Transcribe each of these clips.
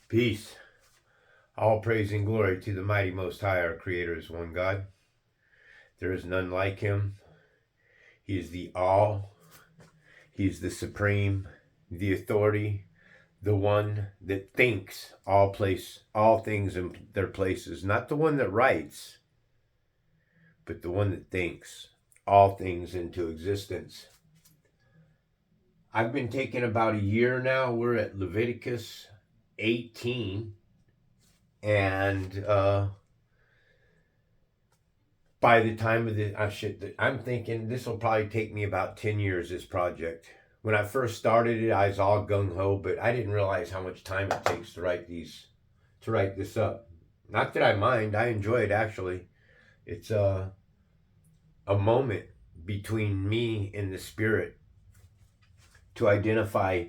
Peace. All praise and glory to the mighty Most High, our Creator is one God. There is none like Him. He is the all. He is the supreme, the authority, the one that thinks all things in their places. Not the one that writes, but the one that thinks all things into existence. I've been taking about a year now. We're at Leviticus 18. And by the time of I'm thinking this will probably take me about 10 years, this project. When I first started it, I was all gung-ho, but I didn't realize how much time it takes to write this up. Not that I mind, I enjoy it actually. It's a moment between me and the spirit to identify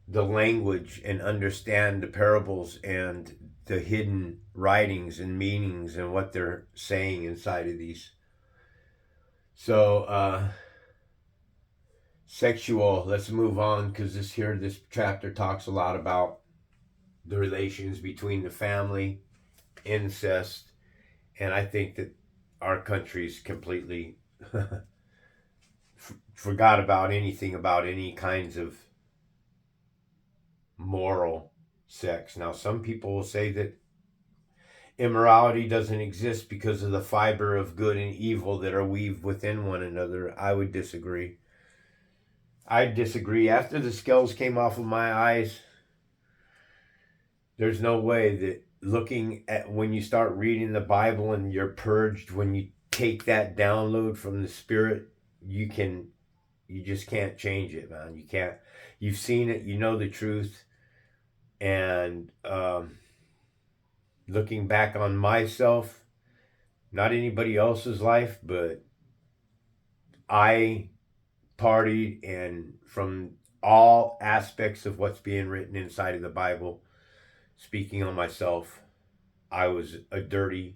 the language and understand the parables and the hidden writings and meanings and what they're saying inside of these. So, sexual, let's move on, because this chapter talks a lot about the relations between the family, incest, and I think that our country's completely forgot about anything about any kinds of moral sex. Now, some people will say that immorality doesn't exist because of the fiber of good and evil that are weaved within one another. I would disagree. I disagree. After the scales came off of my eyes, there's no way that looking at when you start reading the Bible and you're purged, when you take that download from the Spirit, you just can't change it, man. You can't. You've seen it. You know the truth. And looking back on myself, not anybody else's life, but I partied, and from all aspects of what's being written inside of the Bible, speaking on myself, I was a dirty,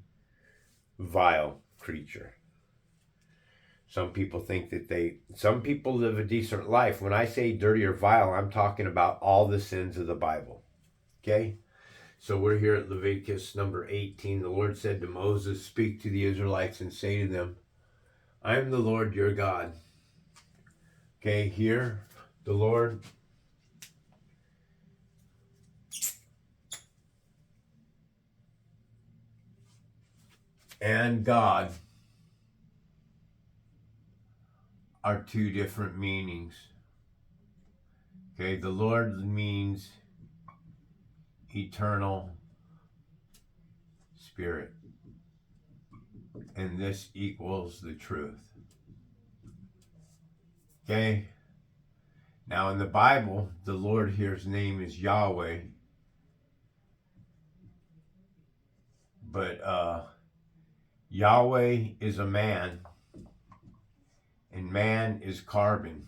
vile creature. Some people some people live a decent life. When I say dirty or vile, I'm talking about all the sins of the Bible. Okay? So we're here at Leviticus number 18. The Lord said to Moses, "Speak to the Israelites and say to them, I am the Lord your God." Okay, here, the Lord and God are two different meanings. Okay, the Lord means eternal spirit, and this equals the truth. Okay, now in the Bible, the Lord here's name is Yahweh, but Yahweh is a man, and man is carbon,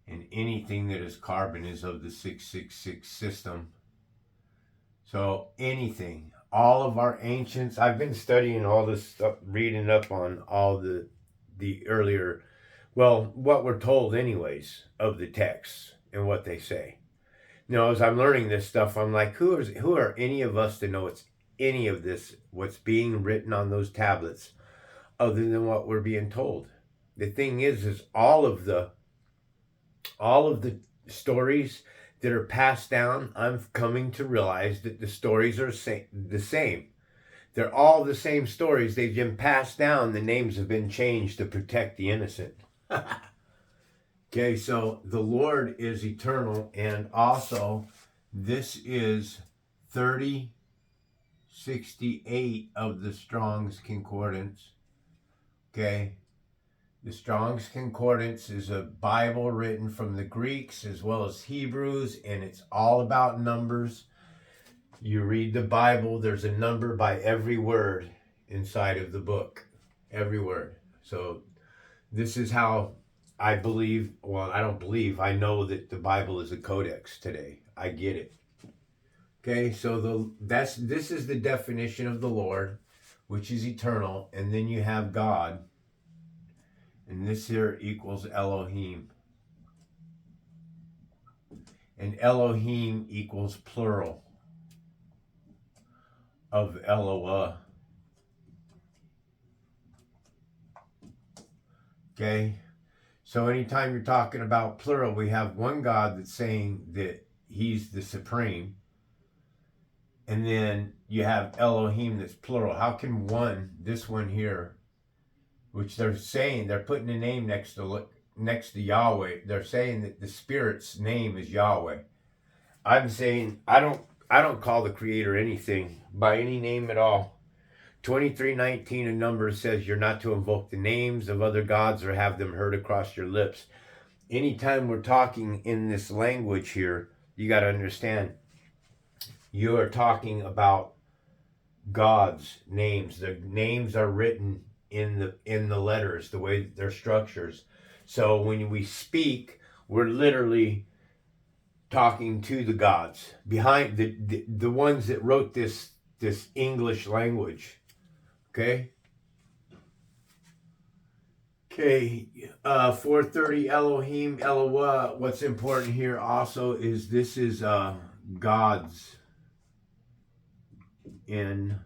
and anything that is carbon is of the 666 system. So anything, all of our ancients, I've been studying all this stuff, reading up on all the earlier, well, what we're told anyways of the texts and what they say. You know, as I'm learning this stuff, I'm like, who are any of us to know it's any of this, what's being written on those tablets, other than what we're being told? The thing is all of the stories that are passed down, I'm coming to realize that the stories are the same. They're all the same stories. They've been passed down. The names have been changed to protect the innocent. Okay, so the Lord is eternal, and also this is 3068 of the Strong's Concordance. Okay, the Strong's Concordance is a Bible written from the Greeks as well as Hebrews, and it's all about numbers. You read the Bible, there's a number by every word inside of the book. Every word. So this is how I believe, well, I don't believe, I know that the Bible is a codex today. I get it. Okay, so this is the definition of the Lord, which is eternal, and then you have God. And this here equals Elohim. And Elohim equals plural of Eloah. Okay? So anytime you're talking about plural, we have one God that's saying that he's the supreme. And then you have Elohim that's plural. How can one, this one here, which they're saying, they're putting a name next to Yahweh. They're saying that the Spirit's name is Yahweh. I'm saying I don't call the Creator anything by any name at all. 23:19 in Numbers says you're not to invoke the names of other gods or have them heard across your lips. Anytime we're talking in this language here, you got to understand you are talking about God's names. The names are written in the letters, the way that they're structures. So when we speak, we're literally talking to the gods behind the ones that wrote this English language. Okay. 430 Elohim Eloah. What's important here also is this is gods in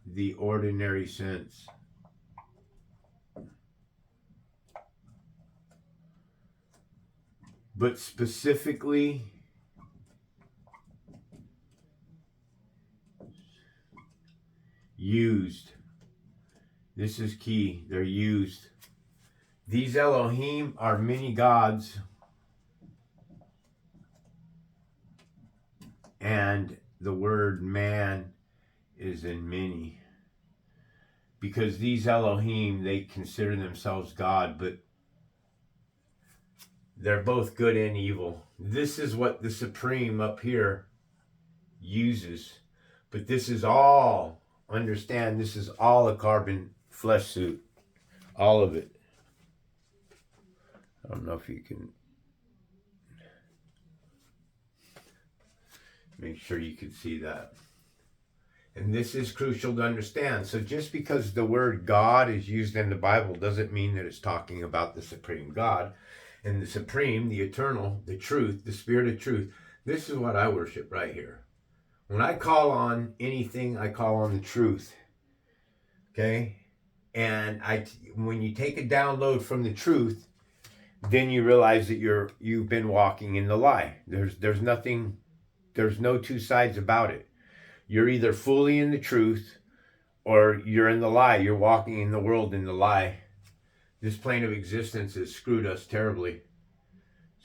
the ordinary sense. But specifically used. This is key. They're used. These Elohim are many gods, and the word man is in many. Because these Elohim, they consider themselves God, but they're both good and evil. This is what the Supreme up here uses. But this is all, understand, this is all a carbon flesh suit. All of it. I don't know if you can make sure you can see that. And this is crucial to understand. So just because the word God is used in the Bible doesn't mean that it's talking about the supreme God. And the supreme, the eternal, the truth, the spirit of truth. This is what I worship right here. When I call on anything, I call on the truth. Okay? And when you take a download from the truth, then you realize that you've been walking in the lie. There's no two sides about it. You're either fully in the truth or you're in the lie. You're walking in the world in the lie. This plane of existence has screwed us terribly.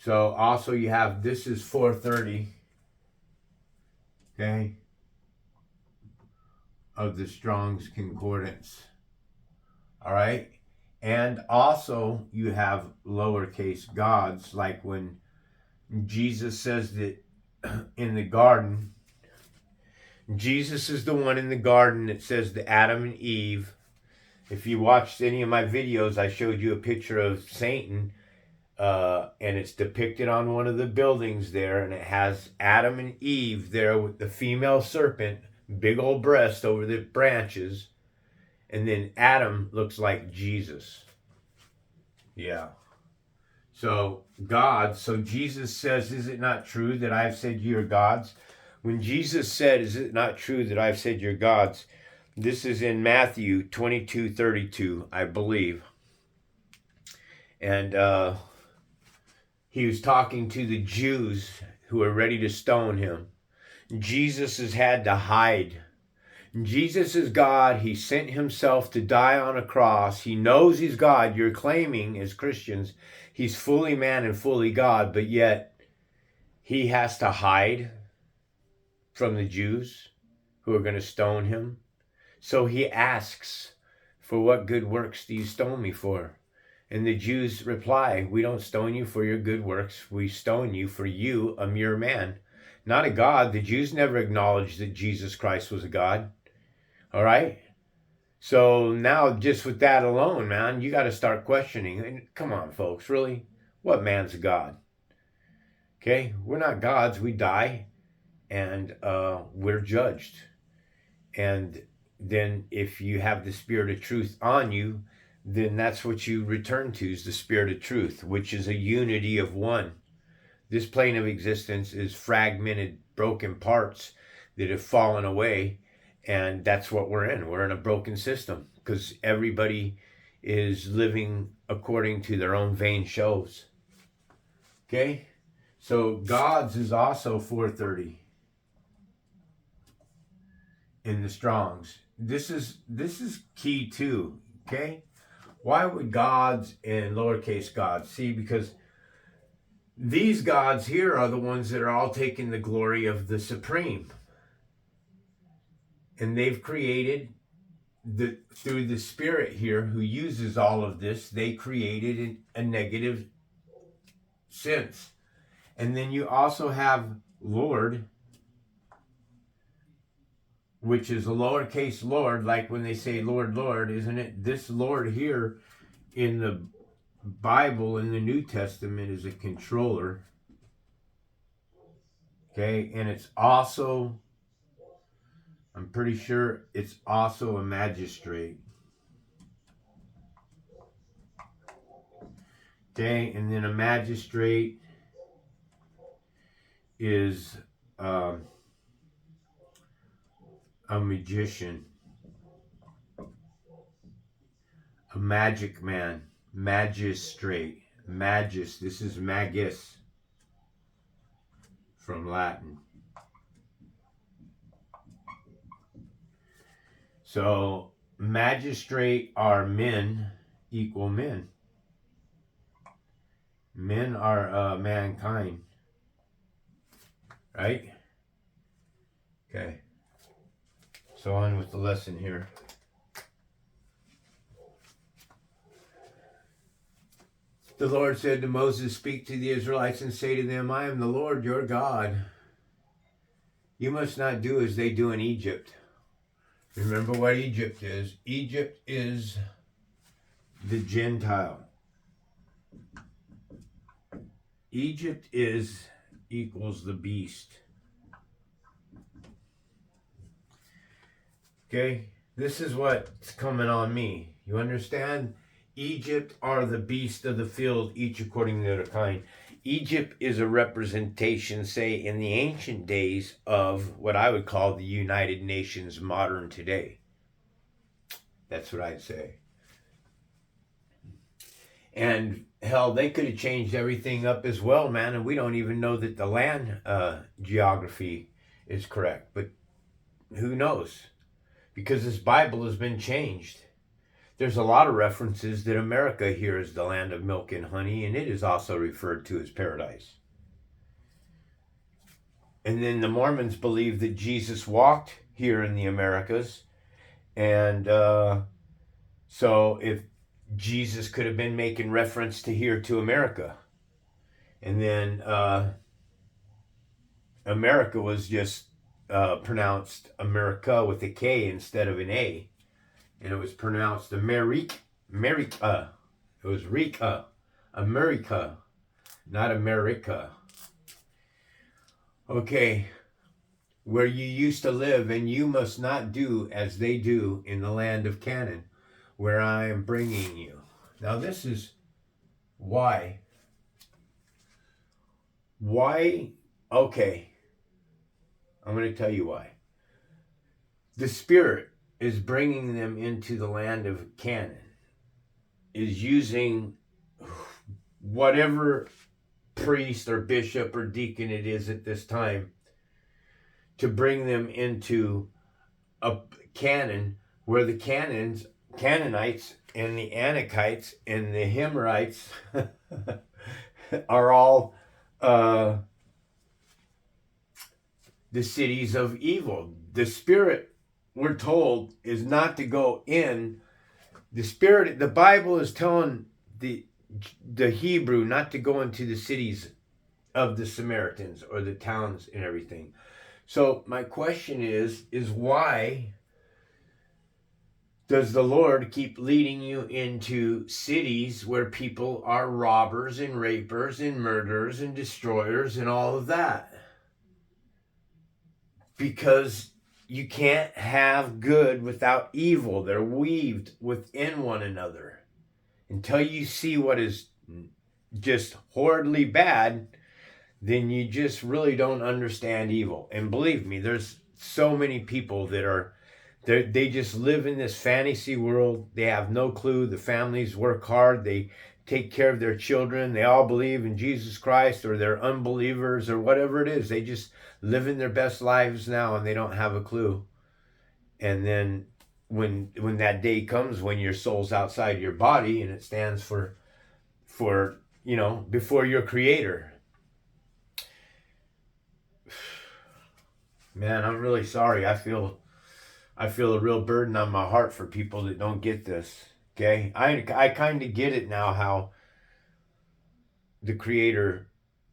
So also you have, this is 430, okay, of the Strong's Concordance. All right? And also you have lowercase gods, like when Jesus says that in the garden, Jesus is the one in the garden that says to Adam and Eve. If you watched any of my videos, I showed you a picture of Satan, and it's depicted on one of the buildings there, and it has Adam and Eve there with the female serpent, big old breast over the branches, and then Adam looks like Jesus. Yeah. So Jesus says, is it not true that I've said you are gods? When Jesus said, is it not true that I've said you're gods? This is in Matthew 22:32, I believe. And he was talking to the Jews who are ready to stone him. Jesus has had to hide. Jesus is God. He sent himself to die on a cross. He knows he's God. You're claiming as Christians he's fully man and fully God, but yet he has to hide from the Jews who are going to stone him. So he asks, for what good works do you stone me for? And the Jews reply, we don't stone you for your good works. We stone you for you, a mere man, not a God. The Jews never acknowledged that Jesus Christ was a God. All right? So now just with that alone, man, you got to start questioning. And come on, folks, really? What man's a God? Okay? We're not gods. We die and we're judged. And then if you have the spirit of truth on you, then that's what you return to, is the spirit of truth, which is a unity of one. This plane of existence is fragmented, broken parts that have fallen away, and that's what we're in. We're in a broken system because everybody is living according to their own vain shows. Okay? So God's is also 430 in the Strongs. This is key too. Okay? Why would God's and lowercase gods? See, because these gods here are the ones that are all taking the glory of the Supreme. And they've created, through the Spirit here who uses all of this, they created a negative sense. And then you also have Lord, which is a lowercase Lord, like when they say Lord, Lord, isn't it? This Lord here in the Bible, in the New Testament, is a controller. Okay, and it's also, I'm pretty sure it's also a magistrate. Okay, and then a magistrate is a magician, a magic man, magistrate, magus. This is magus from Latin. So magistrate are men, equal men. Men are mankind, right? Okay. So on with the lesson here. The Lord said to Moses, "Speak to the Israelites and say to them, I am the Lord your God. You must not do as they do in Egypt." Remember what Egypt is. Egypt is the Gentile. Egypt equals the beast. Okay? This is what's coming on me. You understand? Egypt are the beasts of the field, each according to their kind. Egypt is a representation, say, in the ancient days of what I would call the United Nations modern today. That's what I'd say. And hell, they could have changed everything up as well, man, and we don't even know that the land geography is correct. But who knows? Because this Bible has been changed. There's a lot of references that America here is the land of milk and honey, and it is also referred to as paradise. And then the Mormons believe that Jesus walked here in the Americas, and so if Jesus could have been making reference to here to America, and then America was just pronounced America with a K instead of an A. And it was pronounced America. It was Rika. America, not America. Okay. Where you used to live, and you must not do as they do in the land of Canaan, where I am bringing you. Now this is why. Why? Okay. I'm going to tell you why. The Spirit is bringing them into the land of Canaan, is using whatever priest or bishop or deacon it is at this time to bring them into a Canaan where the Canaanites and the Anakites and the Himrites are all the cities of evil. The Spirit, we're told, is not to go in. The Spirit, the Bible is telling the Hebrew not to go into the cities of the Samaritans or the towns and everything. So my question is why does the Lord keep leading you into cities where people are robbers and rapers and murderers and destroyers and all of that? Because you can't have good without evil. They're weaved within one another. Until you see what is just horridly bad, then you just really don't understand evil. And believe me, there's so many people that they just live in this fantasy world. They have no clue. The families work hard. They take care of their children. They all believe in Jesus Christ, or they're unbelievers, or whatever it is. They just live in their best lives now, and they don't have a clue. And then when that day comes, when your soul's outside your body and it stands for before your creator. Man, I'm really sorry. I feel a real burden on my heart for people that don't get this. Okay? I kind of get it now, how the creator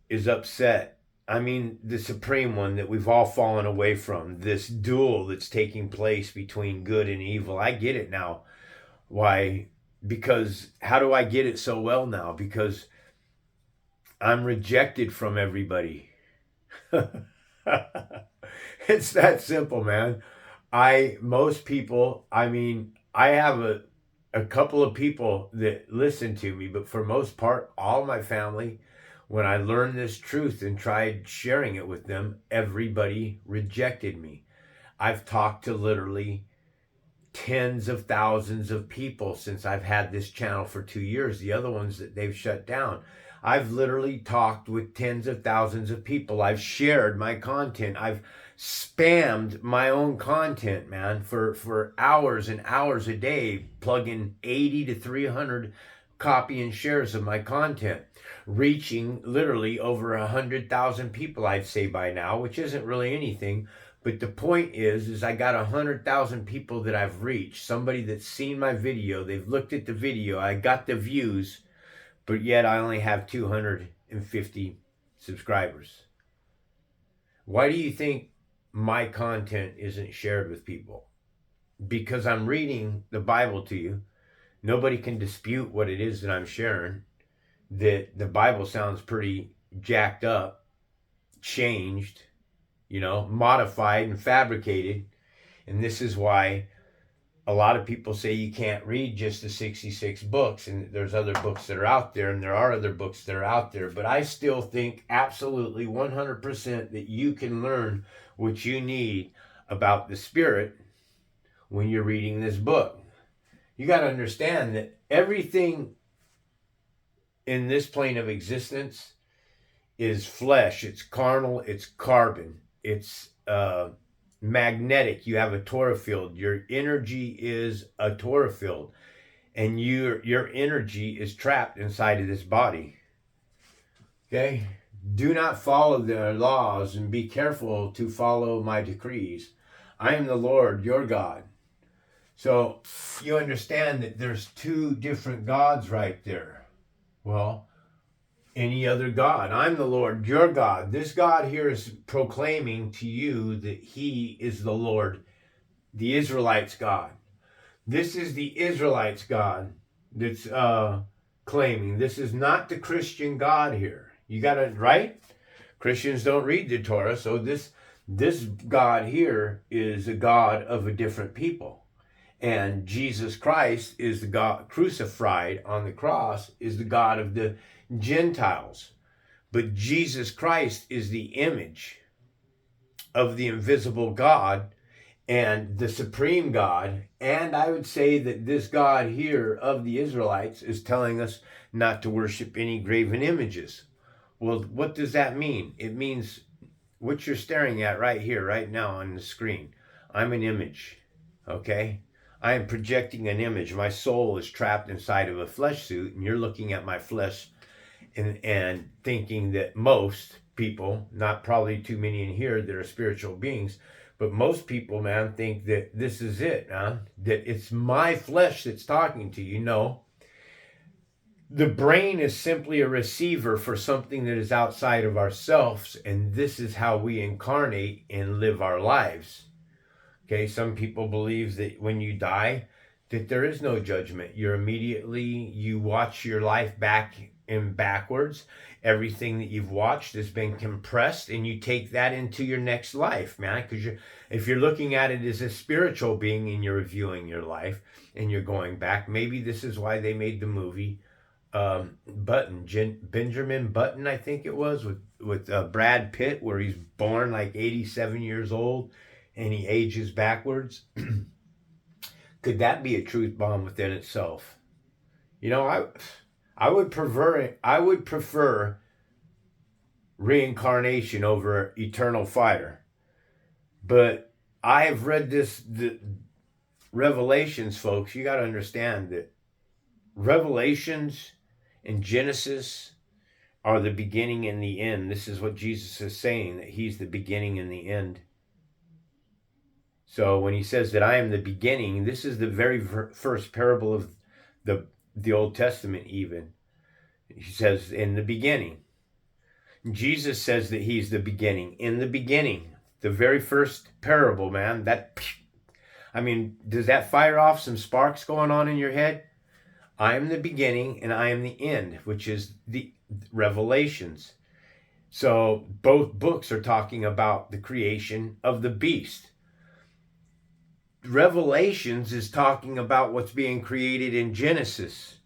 is upset. I mean, the supreme one that we've all fallen away from, this duel that's taking place between good and evil. I get it now. Why? Because how do I get it so well now? Because I'm rejected from everybody. It's that simple, man. Most people, I mean, I have a couple of people that listen to me, but for most part, all my family, when I learned this truth and tried sharing it with them, everybody rejected me. I've talked to literally tens of thousands of people since I've had this channel for 2 years. The other ones that they've shut down. I've literally talked with tens of thousands of people. I've shared my content. I've spammed my own content, man, for hours and hours a day, plugging 80 to 300 copy and shares of my content, reaching literally over 100,000 people, I'd say by now, which isn't really anything. But the point is I got 100,000 people that I've reached. Somebody that's seen my video, they've looked at the video, I got the views, but yet I only have 250 subscribers. Why do you think my content isn't shared with people? Because I'm reading the Bible to you. Nobody can dispute what it is that I'm sharing. That the Bible sounds pretty jacked up, changed, modified and fabricated. And this is why a lot of people say you can't read just the 66 books, and there's other books that are out there, and there are other books that are out there. But I still think absolutely 100% that you can learn what you need about the Spirit when you're reading this book. You got to understand that everything in this plane of existence is flesh. It's carnal. It's carbon. It's magnetic. You have a Torah field. Your energy is a Torah field, and your energy is trapped inside of this body. Okay? Do not follow their laws, and be careful to follow my decrees. I am the Lord your God. So you understand that there's two different gods right there. Well, any other God. I'm the Lord your God. This God here is proclaiming to you that he is the Lord, the Israelites' God. This is the Israelites' God that's claiming. This is not the Christian God here. You got it right? Christians don't read the Torah, so this God here is a God of a different people. And Jesus Christ is the God crucified on the cross, is the God of the Gentiles. But Jesus Christ is the image of the invisible God and the supreme God. And I would say that this God here of the Israelites is telling us not to worship any graven images. Well, what does that mean? It means what you're staring at right here, right now on the screen. I'm an image, okay? I am projecting an image. My soul is trapped inside of a flesh suit, and you're looking at my flesh and thinking that most people, not probably too many in here that are spiritual beings, but most people, man, think that this is it, man, that it's my flesh that's talking to you. No. The brain is simply a receiver for something that is outside of ourselves, and this is how we incarnate and live our lives. Okay, some people believe that when you die, that there is no judgment. You watch your life back and backwards. Everything that you've watched has been compressed, and you take that into your next life, man. Because if you're looking at it as a spiritual being and you're reviewing your life and you're going back, maybe this is why they made the movie Benjamin Button, I think it was, with Brad Pitt, where he's born like 87 years old and he ages backwards. Could that be a truth bomb within itself? You know, I would prefer reincarnation over eternal fire. But I have read the Revelations, folks. You got to understand that Revelations and Genesis are the beginning and the end. This is what Jesus is saying, that he's the beginning and the end. So when he says that I am the beginning, this is the very first parable of the Old Testament even. He says, in the beginning. Jesus says that he's the beginning. In the beginning. The very first parable, man. Does that fire off some sparks going on in your head? I am the beginning and I am the end, which is the Revelations. So both books are talking about the creation of the beast. Revelations is talking about what's being created in Genesis.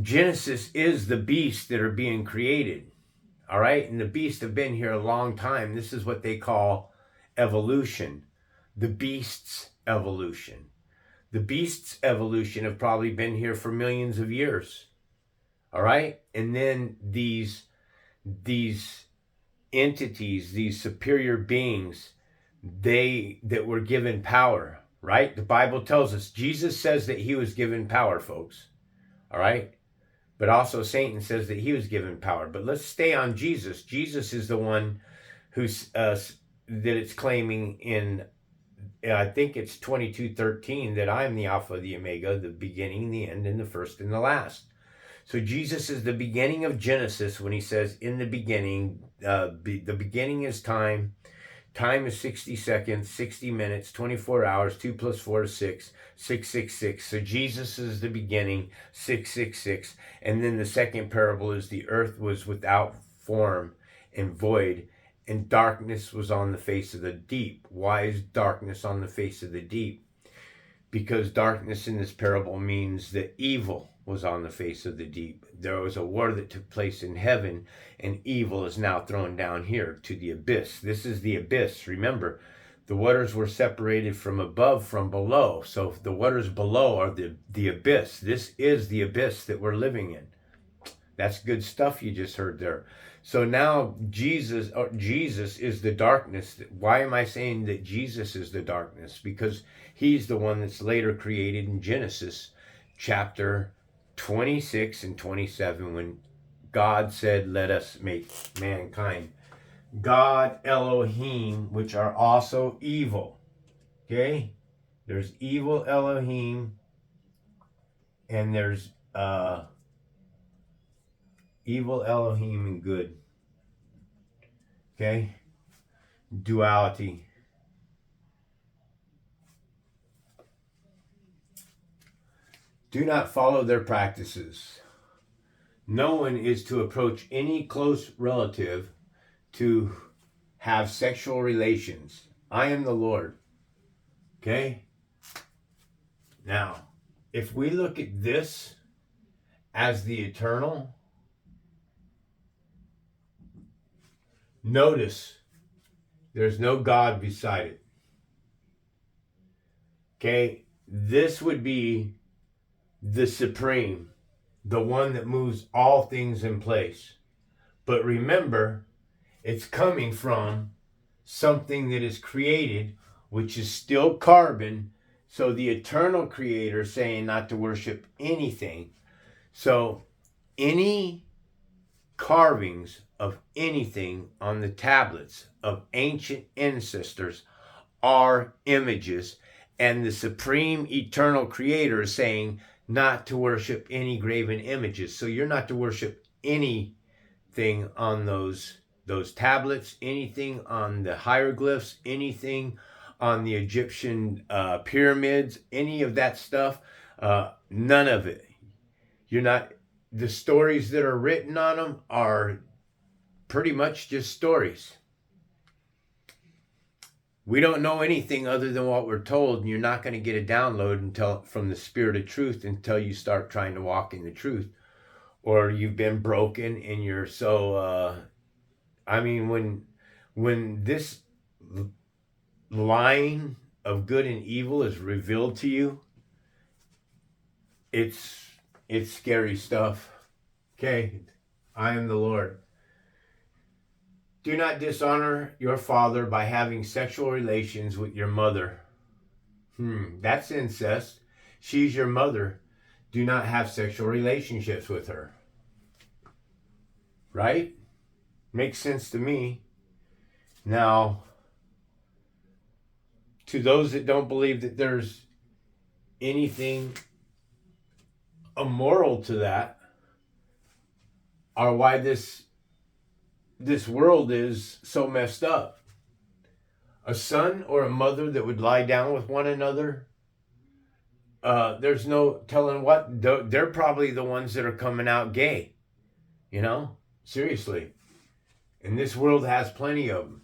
Genesis is the beasts that are being created. All right? And the beasts have been here a long time. This is what they call evolution. The beasts' evolution. The beasts' evolution have probably been here for millions of years. All right? And then these entities, these superior beings, that were given power, right? The Bible tells us, Jesus says that he was given power, folks. All right? But also Satan says that he was given power. But let's stay on Jesus. Jesus is the one who's that it's claiming in, I think it's 22:13, that I am the Alpha, the Omega, the beginning, the end, and the first and the last. So Jesus is the beginning of Genesis when he says, in the beginning, the beginning is time. Time is 60 seconds, 60 minutes, 24 hours, 2 plus 4 is 6, 666. So Jesus is the beginning, 666. And then the second parable is the earth was without form and void, and darkness was on the face of the deep. Why is darkness on the face of the deep? Because darkness in this parable means that evil was on the face of the deep. There was a war that took place in heaven, and evil is now thrown down here to the abyss. This is the abyss. Remember, the waters were separated from above, from below. So the waters below are the abyss. This is the abyss that we're living in. That's good stuff you just heard there. So now Jesus is the darkness. Why am I saying that Jesus is the darkness? Because he's the one that's later created in Genesis chapter 26 and 27, when God said, let us make mankind. God, Elohim, which are also evil. Okay? There's evil Elohim, and there's evil Elohim and good. Okay? Duality. Do not follow their practices. No one is to approach any close relative to have sexual relations. I am the Lord. Okay? Now, if we look at this as the eternal, notice there's no God beside it. Okay? This would be the supreme, the one that moves all things in place. But remember, it's coming from something that is created, which is still carbon. So the eternal creator is saying not to worship anything. So any carvings of anything on the tablets of ancient ancestors are images, and the supreme eternal creator is saying not to worship any graven images. So you're not to worship anything on those tablets, anything on the hieroglyphs, anything on the Egyptian pyramids, any of that stuff. None of it. You're not. The stories that are written on them are pretty much just stories. We don't know anything other than what we're told, and you're not going to get a download from the Spirit of truth until you start trying to walk in the truth. or you've been broken and you're so I mean, when this line of good and evil is revealed to you, it's scary stuff. Okay, I am the Lord. Do not dishonor your father by having sexual relations with your mother. That's incest. She's your mother. Do not have sexual relationships with her. Right? Makes sense to me. Now, to those that don't believe that there's anything immoral to that, or why this world is so messed up. A son or a mother that would lie down with one another, there's no telling what. They're probably the ones that are coming out gay. You know? Seriously. And this world has plenty of them.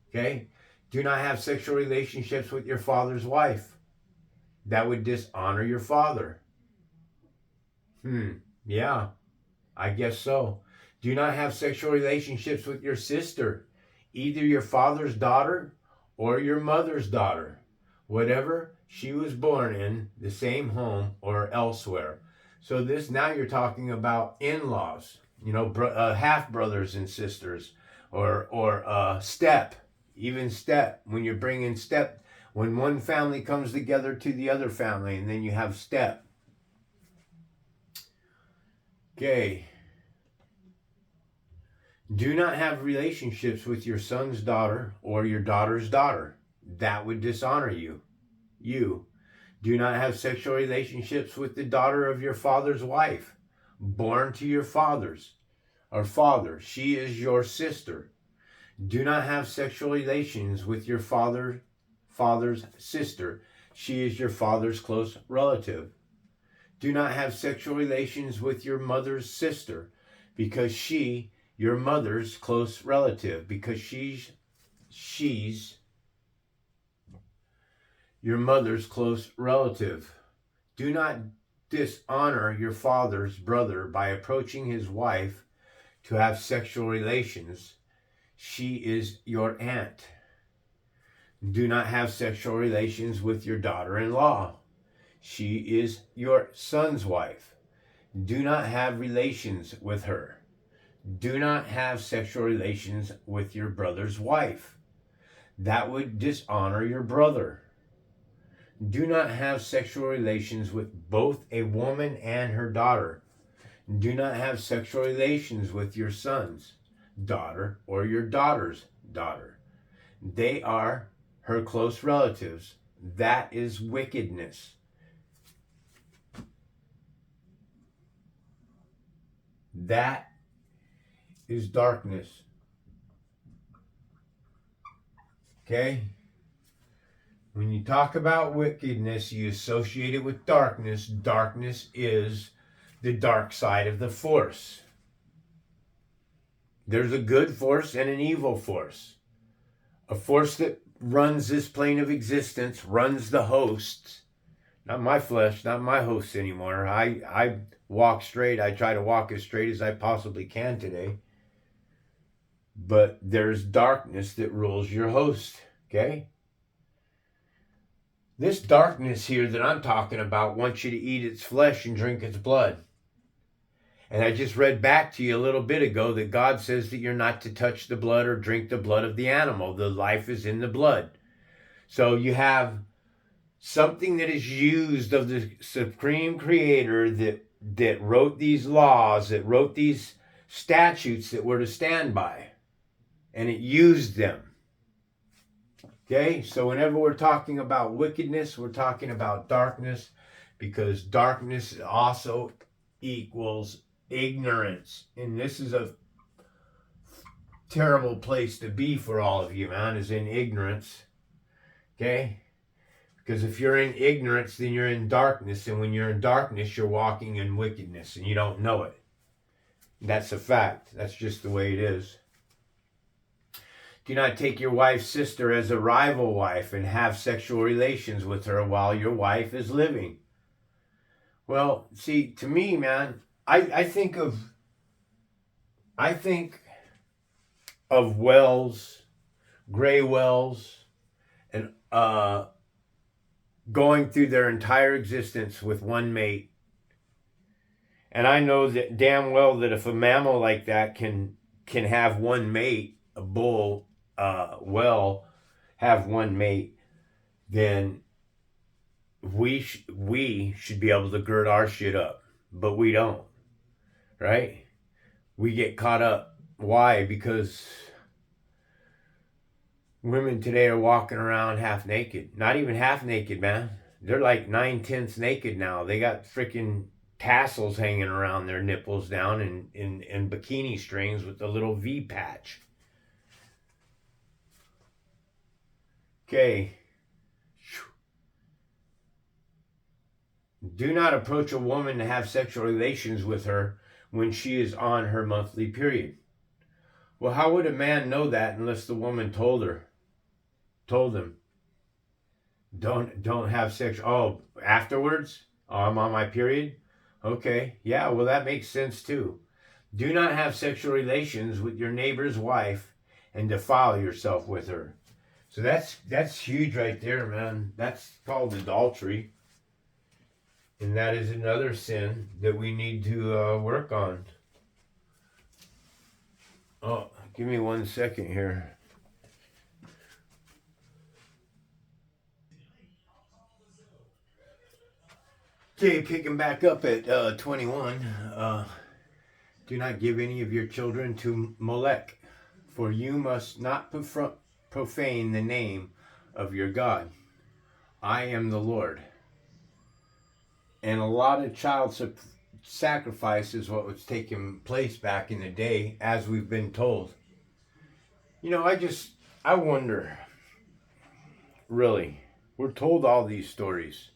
Okay? Do not have sexual relationships with your father's wife. That would dishonor your father. Yeah, I guess so. Do not have sexual relationships with your sister, either your father's daughter or your mother's daughter, whatever she was born in, the same home or elsewhere. So this, now you're talking about in-laws, half brothers and sisters, or step, even step. When you're bringing step, when one family comes together to the other family, and then you have step. Okay. Do not have relationships with your son's daughter or your daughter's daughter. That would dishonor you. Do not have sexual relationships with the daughter of your father's wife, born to your father. She is your sister. Do not have sexual relations with your father's sister. She is your father's close relative. Do not have sexual relations with your mother's sister, because she, your mother's close relative, because she's your mother's close relative. Do not dishonor your father's brother by approaching his wife to have sexual relations. She is your aunt. Do not have sexual relations with your daughter-in-law. She is your son's wife. Do not have relations with her. Do not have sexual relations with your brother's wife. That would dishonor your brother. Do not have sexual relations with both a woman and her daughter. Do not have sexual relations with your son's daughter or your daughter's daughter. They are her close relatives. That is wickedness. That is darkness. Okay? When you talk about wickedness, you associate it with darkness. Darkness is the dark side of the force. There's a good force and an evil force. A force that runs this plane of existence, runs the hosts. Not my flesh, not my hosts anymore. I walk straight. I try to walk as straight as I possibly can today. But there's darkness that rules your host, okay? This darkness here that I'm talking about wants you to eat its flesh and drink its blood. And I just read back to you a little bit ago that God says that you're not to touch the blood or drink the blood of the animal. The life is in the blood. So you have something that is used of the supreme creator that wrote these laws, that wrote these statutes that we're to stand by. And it used them. Okay, so whenever we're talking about wickedness, we're talking about darkness, because darkness also equals ignorance. And this is a terrible place to be for all of you, man, is in ignorance. Okay? Because if you're in ignorance, then you're in darkness. And when you're in darkness, you're walking in wickedness and you don't know it. That's a fact. That's just the way it is. Do not take your wife's sister as a rival wife and have sexual relations with her while your wife is living. Well, see, to me, man, I think of wells, gray wells, and going through their entire existence with one mate. And I know that damn well that if a mammal like that can have one mate, a bull, well, have one mate, then we should be able to gird our shit up, but we don't, right? We get caught up. Why? Because women today are walking around half naked. Not even half naked, man. They're like 9/10 naked now. They got freaking tassels hanging around their nipples down in bikini strings with a little V patch. Okay. Do not approach a woman to have sexual relations with her when she is on her monthly period. Well, how would a man know that unless the woman told him? Don't have sex. Oh, afterwards? Oh, I'm on my period? Okay. Yeah, well that makes sense too. Do not have sexual relations with your neighbor's wife and defile yourself with her. So that's huge right there, man. That's called adultery. And that is another sin that we need to work on. Oh, give me 1 second here. Okay, picking back up at 21. Do not give any of your children to Molech, for you must not profane the name of your God. I am the Lord. And a lot of child sacrifice is what was taking place back in the day, as we've been told. You know, I wonder, really, we're told all these stories.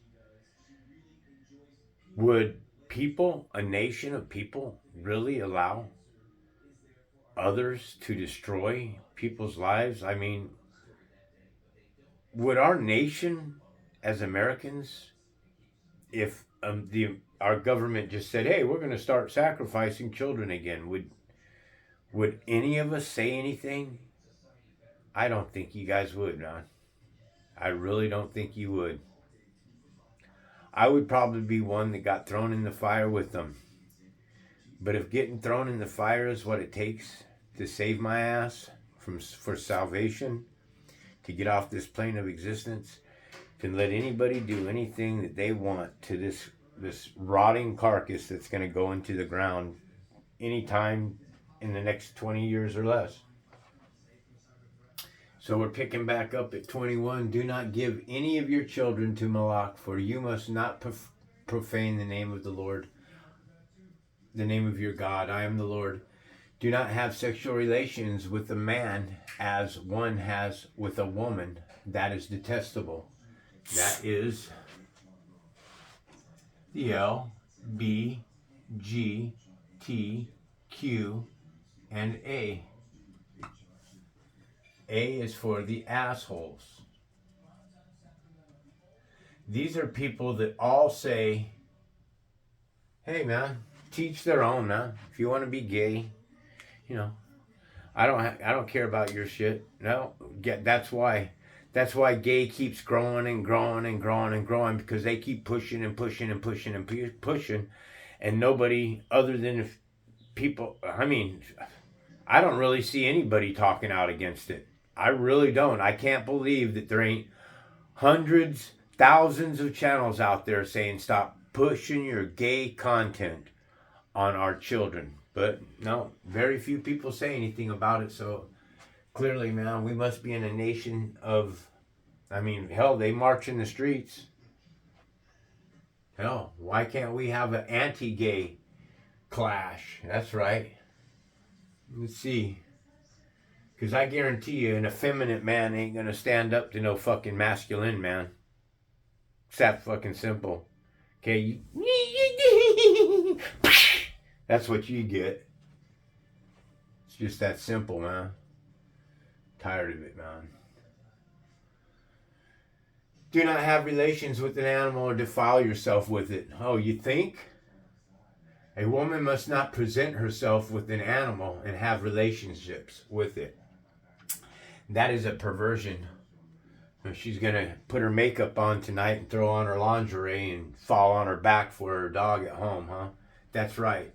Would people, a nation of people, really allow others to destroy people's lives? I mean, would our nation, as Americans, if our government just said, "Hey, we're going to start sacrificing children again," would any of us say anything? I don't think you guys would, man. I really don't think you would. I would probably be one that got thrown in the fire with them. But if getting thrown in the fire is what it takes to save my ass for salvation, to get off this plane of existence, can let anybody do anything that they want to this rotting carcass that's going to go into the ground anytime in the next 20 years or less. So we're picking back up at 21. Do not give any of your children to Moloch, for you must not profane the name of the Lord, the name of your God. I am the Lord. Do not have sexual relations with a man as one has with a woman. That is detestable. That is the L, B, G, T, Q, and A. A is for the assholes. These are people that all say, "Hey man, teach their own, man. If you want to be gay, you know, I don't care about your shit." No, that's why gay keeps growing and growing and growing and growing, because they keep pushing and pushing and pushing and pushing, and nobody other than people. I mean, I don't really see anybody talking out against it. I really don't. I can't believe that there ain't hundreds, thousands of channels out there saying stop pushing your gay content on our children. But no, very few people say anything about it. So clearly, man, we must be in a nation of, I mean, hell, they march in the streets. Hell, why can't we have an anti-gay clash? That's right. Let's see. Because I guarantee you, an effeminate man ain't going to stand up to no fucking masculine man. It's that fucking simple. Okay? That's what you get. It's just that simple, man. Tired of it, man. Do not have relations with an animal or defile yourself with it. Oh, you think? A woman must not present herself with an animal and have relationships with it. That is a perversion. She's going to put her makeup on tonight and throw on her lingerie and fall on her back for her dog at home, huh? That's right.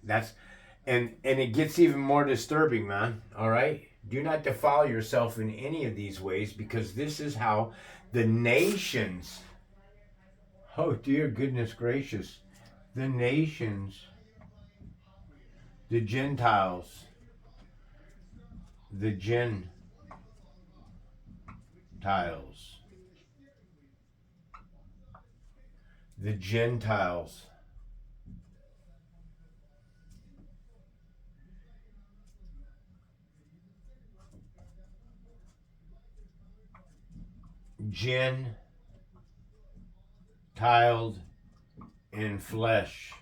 And it gets even more disturbing, man. All right? Do not defile yourself in any of these ways, because this is how the nations, oh dear goodness gracious, the nations, the Gentiles, the Gentiles, the Gentiles, tiled in flesh.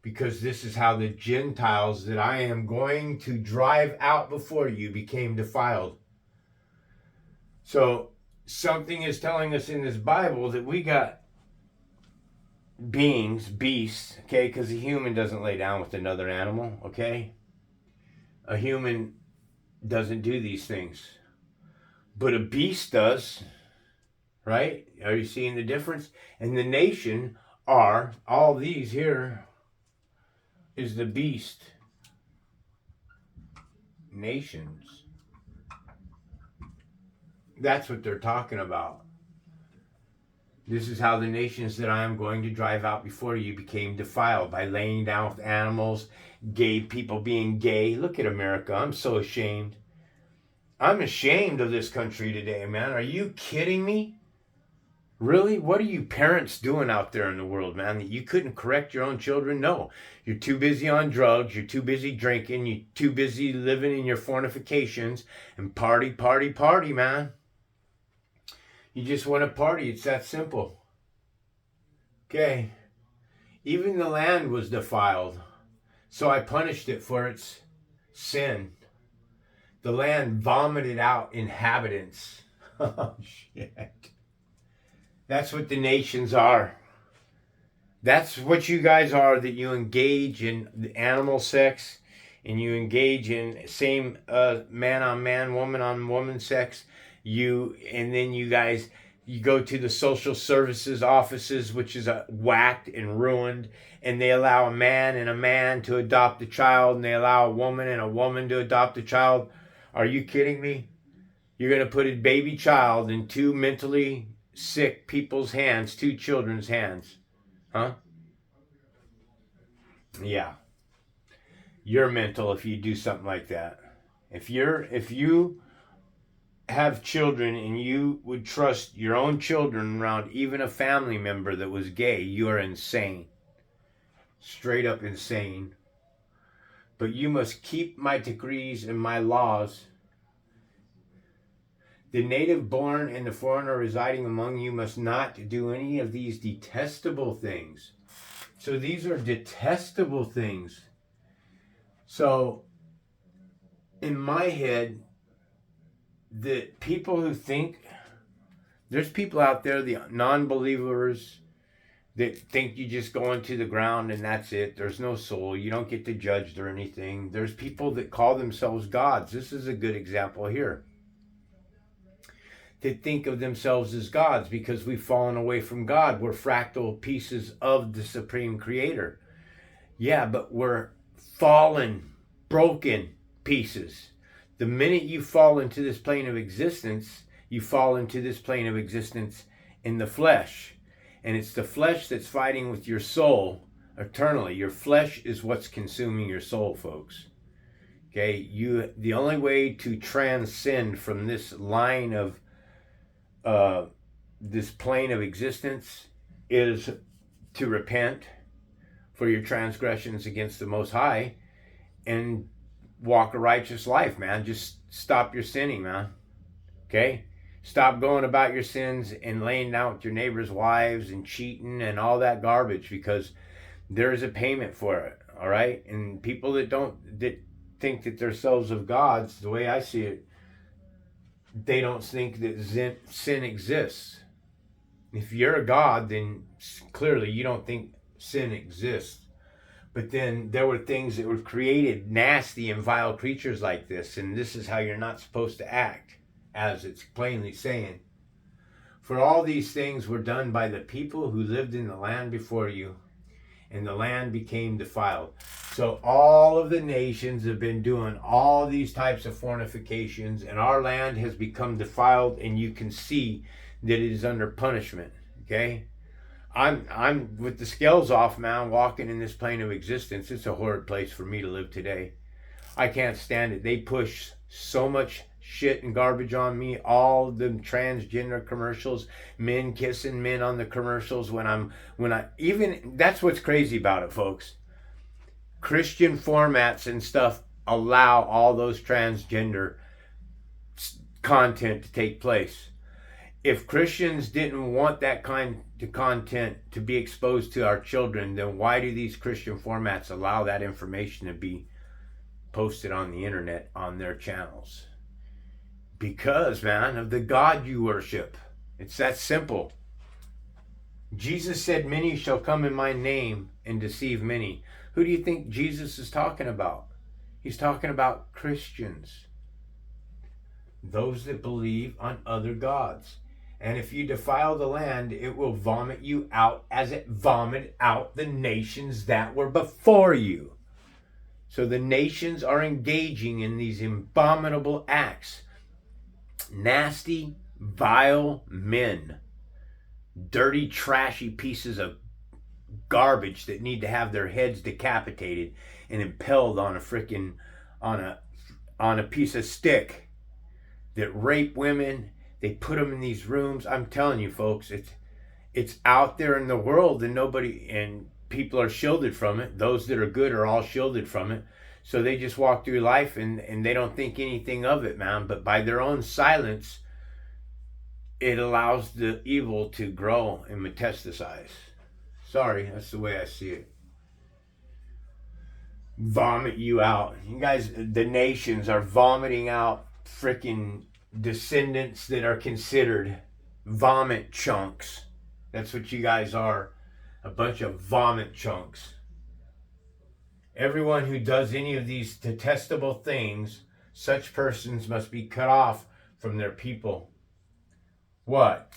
Because this is how the Gentiles that I am going to drive out before you became defiled. So something is telling us in this Bible that we got beasts, okay? Because a human doesn't lay down with another animal, okay? A human doesn't do these things. But a beast does, right? Are you seeing the difference? And the nation are, all these here is the beast nations. That's what they're talking about. This is how the nations that I am going to drive out before you became defiled, by laying down with animals, gay people being gay. Look at America. I'm so ashamed. I'm ashamed of this country today, man. Are you kidding me? Really? What are you parents doing out there in the world, man? That you couldn't correct your own children? No. You're too busy on drugs. You're too busy drinking. You're too busy living in your fornications and party, man. You just want to party. It's that simple. Okay. Even the land was defiled, so I punished it for its sin. The land vomited out inhabitants. Oh, shit. That's what the nations are. That's what you guys are, that you engage in animal sex and you engage in same man on man, woman on woman sex. And then you guys, you go to the social services offices, which is whacked and ruined, and they allow a man and a man to adopt a child, and they allow a woman and a woman to adopt a child. Are you kidding me? You're going to put a baby child in two mentally sick people's hands, two children's hands. Huh? Yeah. You're mental if you do something like that. If you have children and you would trust your own children around even a family member that was gay, you are insane. Straight up insane. But you must keep my decrees and my laws. The native born and the foreigner residing among you must not do any of these detestable things. So these are detestable things. So in my head, the people who think, there's people out there, the non-believers, that think you just go into the ground and that's it. There's no soul. You don't get to judge or anything. There's people that call themselves gods. This is a good example here. That think of themselves as gods because we've fallen away from God. We're fractal pieces of the Supreme Creator. Yeah, but we're fallen, broken pieces. The minute you fall into this plane of existence, you fall into this plane of existence in the flesh. And it's the flesh that's fighting with your soul eternally. Your flesh is what's consuming your soul, folks. Okay, the only way to transcend from this line of this plane of existence is to repent for your transgressions against the Most High and walk a righteous life, man. Just stop your sinning, man. Okay? Stop going about your sins and laying down with your neighbor's wives and cheating and all that garbage, because there is a payment for it, all right? And people that think that they're selves of gods, the way I see it, they don't think that sin exists. If you're a god, then clearly you don't think sin exists. But then there were things that were created, nasty and vile creatures like this, and this is how you're not supposed to act, as it's plainly saying. For all these things were done by the people who lived in the land before you, and the land became defiled. So all of the nations have been doing all these types of fornications, and our land has become defiled, and you can see that it is under punishment. Okay? I'm with the scales off, man, walking in this plane of existence. It's a horrid place for me to live today. I can't stand it. They push so much shit and garbage on me. All the transgender commercials, men kissing men on the commercials when I even that's what's crazy about it, folks. Christian formats and stuff allow all those transgender content to take place. If Christians didn't want that kind of content to be exposed to our children, then why do these Christian formats allow that information to be posted on the internet on their channels? Because, man, of the God you worship. It's that simple. Jesus said, many shall come in my name and deceive many. Who do you think Jesus is talking about? He's talking about Christians. Those that believe on other gods. And if you defile the land, it will vomit you out as it vomited out the nations that were before you. So the nations are engaging in these abominable acts. Nasty, vile men. Dirty, trashy pieces of garbage that need to have their heads decapitated and impaled on a freaking on a piece of stick, that rape women. They put them in these rooms. I'm telling you, folks, it's out there in the world, and people are shielded from it. Those that are good are all shielded from it. So they just walk through life and they don't think anything of it, man. But by their own silence, it allows the evil to grow and metastasize. Sorry, that's the way I see it. Vomit you out. You guys, the nations are vomiting out freaking descendants that are considered vomit chunks. That's what you guys are. A bunch of vomit chunks. Everyone who does any of these detestable things, such persons must be cut off from their people. What?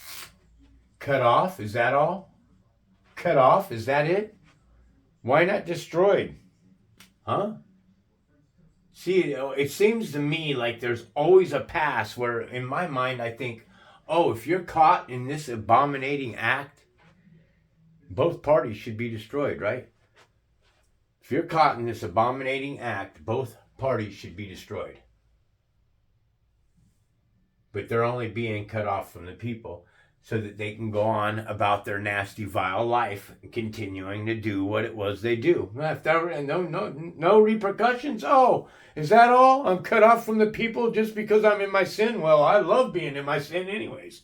Cut off? Is that all? Cut off? Is that it? Why not destroyed? Huh? See, it seems to me like there's always a pass where, in my mind, I think, oh, if you're caught in this abominating act, both parties should be destroyed, right? If you're caught in this abominating act, both parties should be destroyed. But they're only being cut off from the people so that they can go on about their nasty, vile life, continuing to do what it was they do. If there were no repercussions, oh, is that all? I'm cut off from the people just because I'm in my sin? Well, I love being in my sin anyways.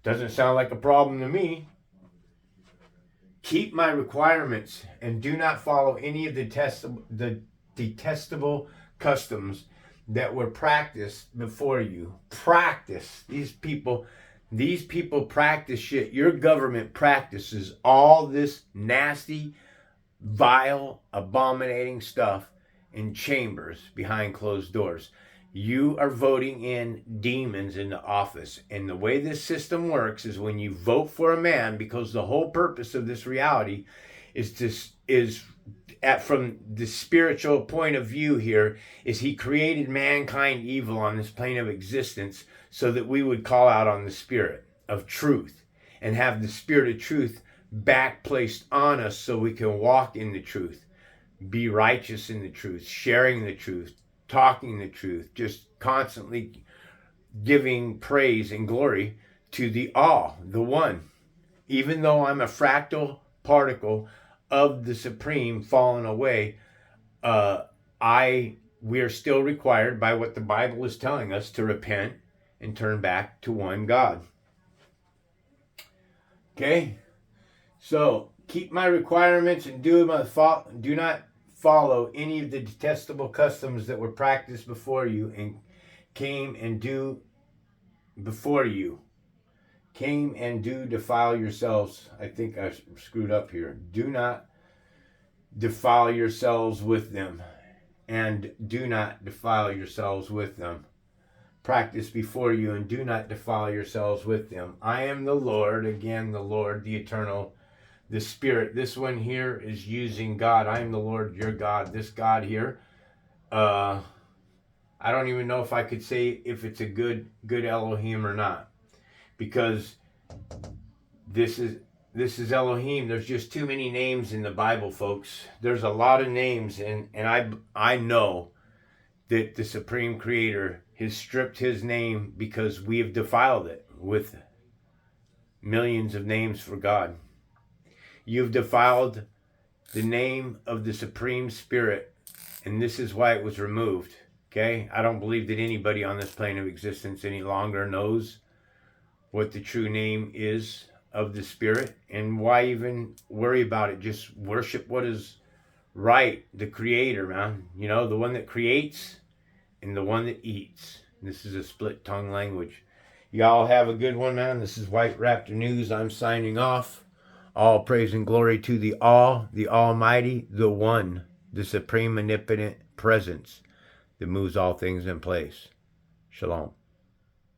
Doesn't sound like a problem to me. Keep my requirements and do not follow any of the detestable customs that were practiced before you. Practice. These people practice shit. Your government practices all this nasty, vile, abominating stuff in chambers behind closed doors. You are voting in demons into office. And the way this system works is when you vote for a man, because the whole purpose of this reality from the spiritual point of view here, is he created mankind evil on this plane of existence so that we would call out on the spirit of truth and have the spirit of truth back placed on us so we can walk in the truth, be righteous in the truth, sharing the truth, talking the truth, just constantly giving praise and glory to the all, the one. Even though I'm a fractal particle of the Supreme fallen away, we are still required by what the Bible is telling us to repent and turn back to one God. Okay? So, keep my requirements and do not follow any of the detestable customs that were practiced before you and came and do defile yourselves. I think I screwed up here. Do not defile yourselves with them, and do not defile yourselves with them. Practice before you, and do not defile yourselves with them. I am the Lord, again, the Lord, the eternal, the Spirit. This one here is using God. I am the Lord, your God. This God here, I don't even know if I could say if it's a good Elohim or not, because this is Elohim. There's just too many names in the Bible, folks. There's a lot of names, and I know that the Supreme Creator has stripped his name because we have defiled it with millions of names for God. You've defiled the name of the Supreme Spirit, and this is why it was removed. Okay? I don't believe that anybody on this plane of existence any longer knows what the true name is of the Spirit, and why even worry about it? Just worship what is right, the Creator, man. You know, the one that creates and the one that eats. This is a split tongue language. Y'all have a good one, man. This is White Raptor News. I'm signing off. All praise and glory to the Almighty, the One, the Supreme Omnipotent Presence that moves all things in place. Shalom.